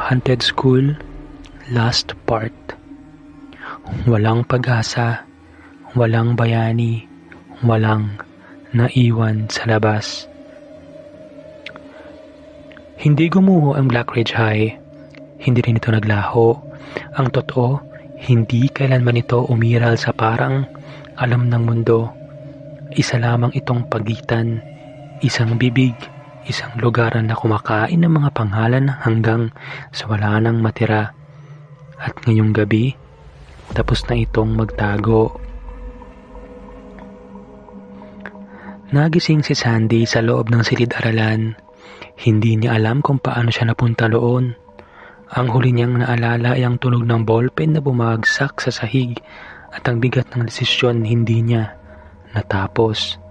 Haunted School, Last Part. Walang pag-asa, walang bayani, walang naiwan sa labas. Hindi gumuho ang Black Ridge High, hindi rin ito naglaho. Ang totoo, hindi kailanman ito umiral sa parang alam ng mundo. Isa lamang itong pagitan, isang bibig, isang lugar na kumakain ng mga pangalan hanggang sa wala nang matira. At ngayong gabi, tapos na itong magtago. Nagising si Sandy sa loob ng silid-aralan. Hindi niya alam kung paano siya napunta roon. Ang huli niyang naalala ay ang tunog ng ballpen na bumagsak sa sahig at ang bigat ng desisyon hindi niya natapos.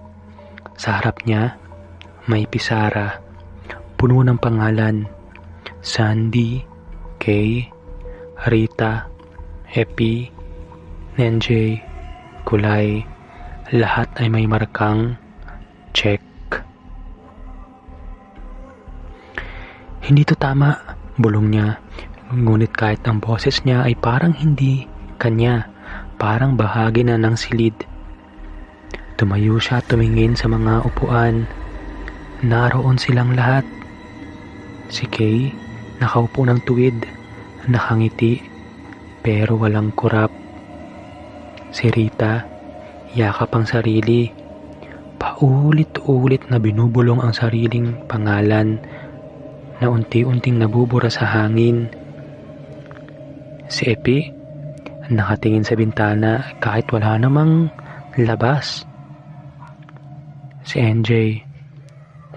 Sa harap niya, may pisara, puno ng pangalan. Sandy, Kay, Rita, Epi, Nenjay, Kulay, lahat ay may markang check. Hindi to tama, bulong niya. Ngunit kahit ang boses niya ay parang hindi kanya, parang bahagi na ng silid. Tumayo siya at tumingin sa mga upuan. Naroon silang lahat. Si Kay, nakaupo ng tuwid, nakangiti, pero walang kurap. Si Rita, yakap ang sarili. Paulit-ulit na binubulong ang sariling pangalan na unti-unting nabubura sa hangin. Si Epi, nakatingin sa bintana kahit wala namang labas. Si NJ,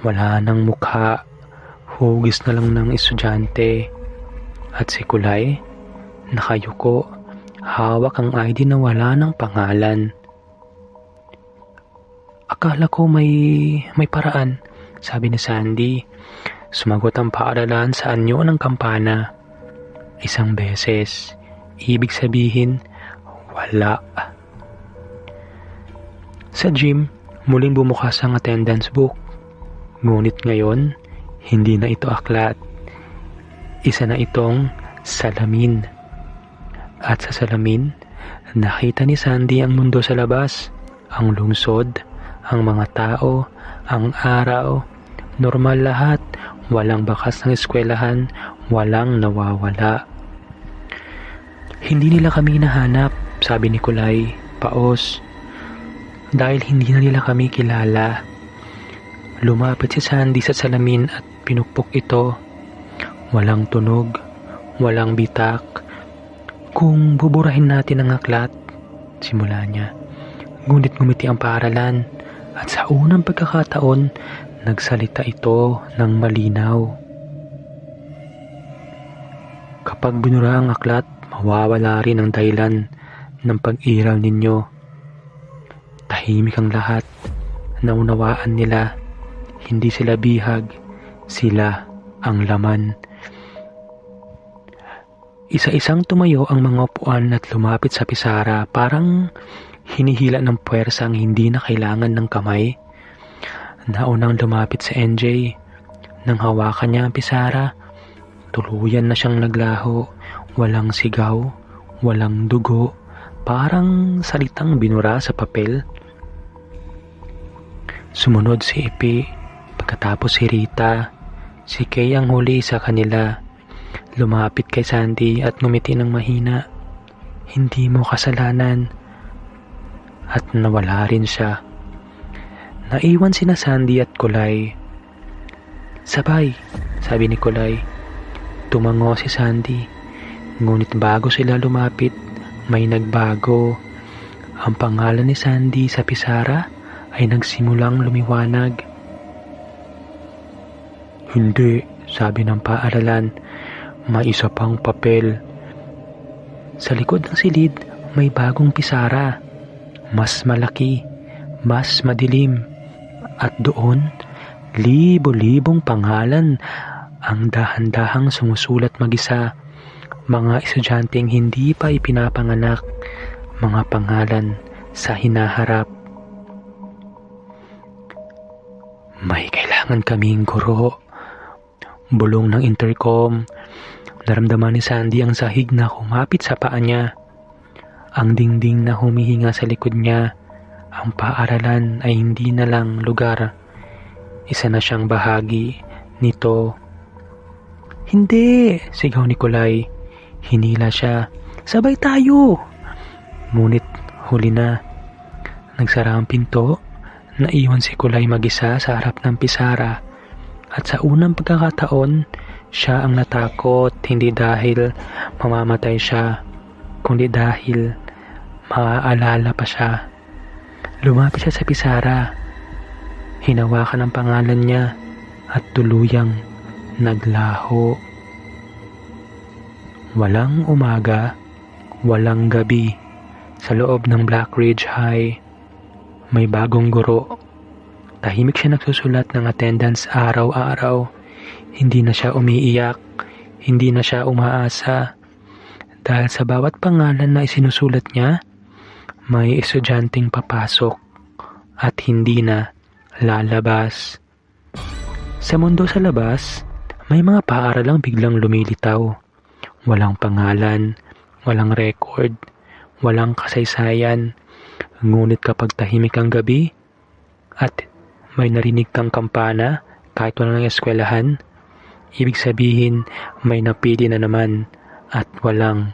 wala nang mukha, hugis na lang ng estudyante. At si Kulay, nakayuko, hawak ang ID na wala ng pangalan. Akala ko may paraan, sabi ni Sandy. Sumagot ang paaralan sa anyo ng kampana. Isang beses, ibig sabihin, wala. Sa gym, muling bumukas ang attendance book. Ngunit ngayon, hindi na ito aklat. Isa na itong salamin. At sa salamin, nakita ni Sandy ang mundo sa labas. Ang lungsod, ang mga tao, ang araw, normal lahat. Walang bakas ng eskwelahan, walang nawawala. Hindi nila kami nahanap, sabi ni Kulay, paos. Dahil hindi na nila kami kilala. Lumapit si Sandy sa salamin at pinukpok ito. Walang tunog, walang bitak. Kung buburahin natin ang aklat, simula niya. Ngunit ngumiti ang paaralan at sa unang pagkakataon, nagsalita ito ng malinaw. Kapag binura ang aklat, mawawala rin ang dahilan ng pag-iral ninyo. Tahimik ang lahat. Naunawaan nila. Hindi sila bihag. Sila ang laman. Isa-isang tumayo ang mga upuan at lumapit sa pisara, parang hinihila ng puwersa ang hindi na kailangan ng kamay. Naunang lumapit si NJ. Nang hawakan niya ang pisara, tuluyan na siyang naglaho. Walang sigaw, walang dugo, parang salitang binura sa papel. Sumunod si Epi, pagkatapos si Rita. Si Kay ang huli sa kanila. Lumapit kay Sandy at ngumiti ng mahina. Hindi mo kasalanan. At nawala rin siya. Naiwan sina Sandy at Kulay. Sabay, sabi ni Kulay. Tumango si Sandy. Ngunit bago sila lumapit, may nagbago. Ang pangalan ni Sandy sa pisara ay nagsimulang lumiwanag. Hindi, sabi ng paaralan. May isa pang papel. Sa likod ng silid, may bagong pisara. Mas malaki, mas madilim. At doon, libo-libong pangalan ang dahan-dahang sumusulat mag-isa. Mga estudyanteng hindi pa ipinapanganak, mga pangalan sa hinaharap. May kailangan kaming guro. Bulong ng intercom. Naramdaman ni Sandy ang sahig na kumapit sa paa niya. Ang dingding na humihinga sa likod niya. Ang paaralan ay hindi na lang lugar. Isa na siyang bahagi nito. "Hindi!" sigaw ni Kulay. Hinila siya. "Sabay tayo!" Ngunit huli na. Nagsara ang pinto. Naiwan si Kulay mag-isa sa harap ng pisara. At sa unang pagkakataon, siya ang natakot, hindi dahil mamamatay siya, kundi dahil maaalala pa siya. Lumapit siya sa pisara. Hinawakan ang pangalan niya at tuluyang naglaho. Walang umaga, walang gabi. Sa loob ng Black Ridge High, may bagong guro. Tahimik siya nagsusulat ng attendance araw-araw. Hindi na siya umiiyak, hindi na siya umaasa. Dahil sa bawat pangalan na isinusulat niya, may estudyanteng papasok at hindi na lalabas. Sa mundo sa labas, may mga paaralang biglang lumilitaw. Walang pangalan, walang record, walang kasaysayan. Ngunit kapag tahimik ang gabi at may narinig kang kampana kahit walang eskwelahan, ibig sabihin may napili na naman at walang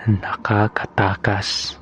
nakakatakas.